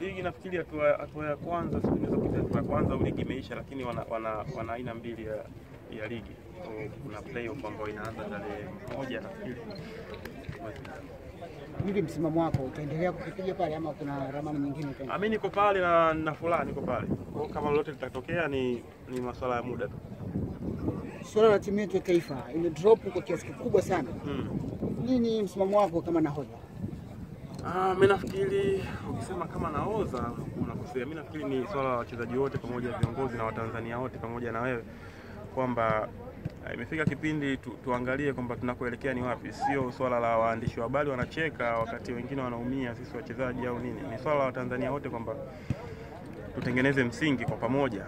Ligi nafikiri hatua ya kwanza, tunaweza kuita hatua ya kwanza au ligi imeisha, lakini wana aina mbili ya ligi. Kuna playoff ambayo inaanza tarehe 1 nafikiri. Hivi msimamo wako utaendelea kukipiga pale ama kuna ramani nyingine tena? Mimi niko pale na fulani niko pale. Kwa kama lolote litatokea ni masuala ya muda tu. Swala la timu yetu ya taifa ime drop kwa kiasi kikubwa sana. Nini msimamo wako kama nahodha? Mimi nafikiri ukisema kama nahodha unakosea. Mimi nafikiri ni swala la wachezaji wote pamoja na viongozi na Watanzania wote pamoja na wewe kwamba imefika kipindi tuangalie kwamba tunakoelekea ni wapi. Sio swala la waandishi wa habari wanacheka wakati wengine wanaumia sisi wachezaji au nini. Ni swala la Watanzania wote kwamba tutengeneze msingi kwa pamoja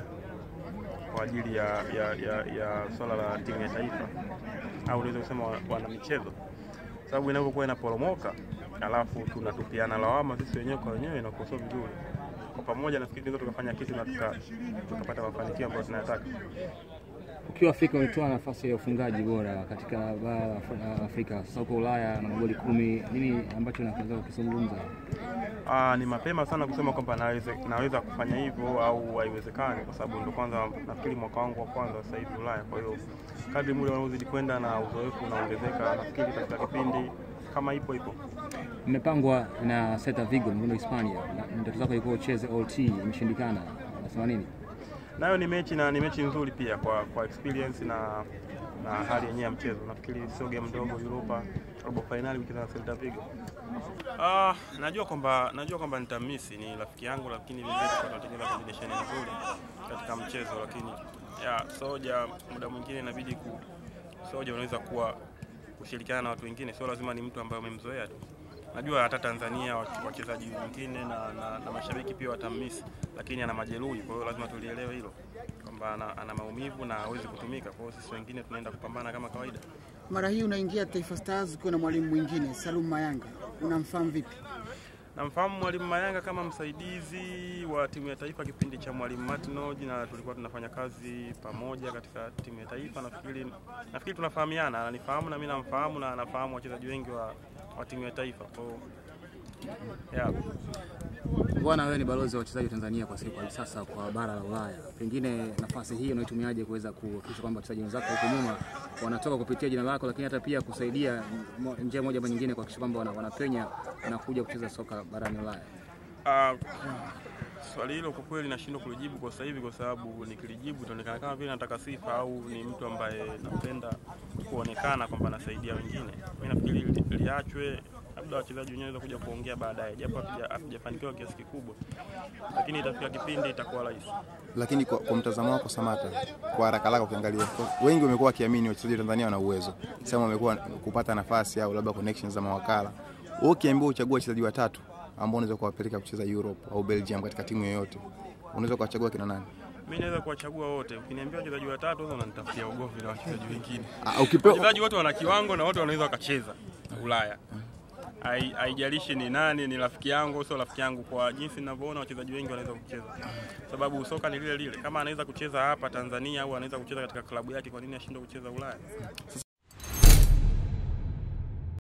kwa ajili ya swala la timu ya taifa au unaweza kusema wana michezo. Sababu inapokuwa inaporomoka alafu tunatupiana lawama sisi wenyewe kwa wenyewe inakuwa sio vizuri. Kwa pamoja nafikiri tunaweza tukafanya kitu na tukapata mafanikio ambayo tunayataka. Ukiwa Afrika umetoa nafasi ya ufungaji bora katika bara la Afrika, soko Ulaya na magoli 10. Nini ambacho unaweza kukizungumza? Ni mapema sana kusema kwamba naweza kufanya hivyo au haiwezekani kwa sababu ndio kwanza nafikiri mwaka wangu wa kwanza sasa hivi Ulaya. Kwa hiyo kadri muda unaozidi kwenda na uzoefu unaongezeka, nafikiri katika kipindi kama ipo. Mmepangwa na Celta Vigo mkondo Hispania. Ndoto zako iko ucheze OT imeshindikana. Unasema nini? Nayo ni mechi nzuri pia kwa experience na hali yenyewe ya mchezo. Nafikiri sio game ndogo Europa robo finali mkicheza na Celta Vigo. Najua kwamba nitamisi, ni rafiki yangu, lakini vile vile tunatengeneza combination nzuri katika mchezo, lakini Soja muda mwingine inabidi Soja unaweza kushirikiana na watu wengine, sio lazima ni mtu ambaye umemzoea tu. Najua hata Tanzania wachezaji wengine na mashabiki pia watamisi, lakini ana majeruhi, kwa hiyo lazima tulielewe hilo kwamba ana maumivu na hawezi kutumika. Kwa hiyo sisi wengine tunaenda kupambana kama kawaida. Mara hii unaingia Taifa Stars ukiwa na mwalimu mwingine Salum Mayanga. Unamfahamu vipi? Namfahamu mwalimu Mayanga kama msaidizi wa timu ya taifa kipindi cha mwalimu Martinoji, na tulikuwa tunafanya kazi pamoja katika timu ya taifa. Nafikiri tunafahamiana, ananifahamu na mimi namfahamu na anafahamu wachezaji wengi wa timu ya taifa. Bwana, wewe ni balozi wa wachezaji wa Tanzania kwa sasa kwa bara la Ulaya. Pengine nafasi hii unaitumiaje kuweza kuhakikisha kwamba wachezaji wenzako huko nyuma wanatoka kupitia jina lako, lakini hata pia kusaidia njia moja ama nyingine kuhakikisha kwamba wanapenya na kuja kucheza soka barani Ulaya? Swali hilo kwa kweli nashindwa kulijibu kwa sasa hivi, kwa sababu nikilijibu itaonekana kama vile nataka sifa au ni mtu ambaye napenda kuonekana kwamba nasaidia wengine. Mimi nafikiri liachwe, labda wachezaji wenyewe wanaweza kuja kuongea baadaye, japo hatujafanikiwa kiasi kikubwa, lakini itafika kipindi itakuwa rahisi. Lakini kwa mtazamo wako Samata, kwa haraka haraka ukiangalia, wengi wamekuwa wakiamini wachezaji wa Tanzania wana uwezo, sema wamekuwa kupata nafasi au labda connections za mawakala. Wewe ukiambiwa uchague wachezaji watatu ambao unaweza kuwapeleka kucheza Europe au Belgium katika timu yoyote, unaweza kuwachagua kina nani? Mimi naweza kuwachagua wote. Ukiniambia wachezaji watatu hizo unanitafutia ugomvi na wachezaji wengine. Wachezaji wote wana kiwango na wote wanaweza wakacheza Ulaya. Haijalishi ni nani, ni rafiki yangu sio rafiki yangu, kwa jinsi ninavyoona wachezaji wengi wanaweza kucheza. Sababu soka ni lile lile. Kama anaweza kucheza hapa Tanzania au anaweza kucheza katika klabu yake, kwa nini ashindwe kucheza Ulaya?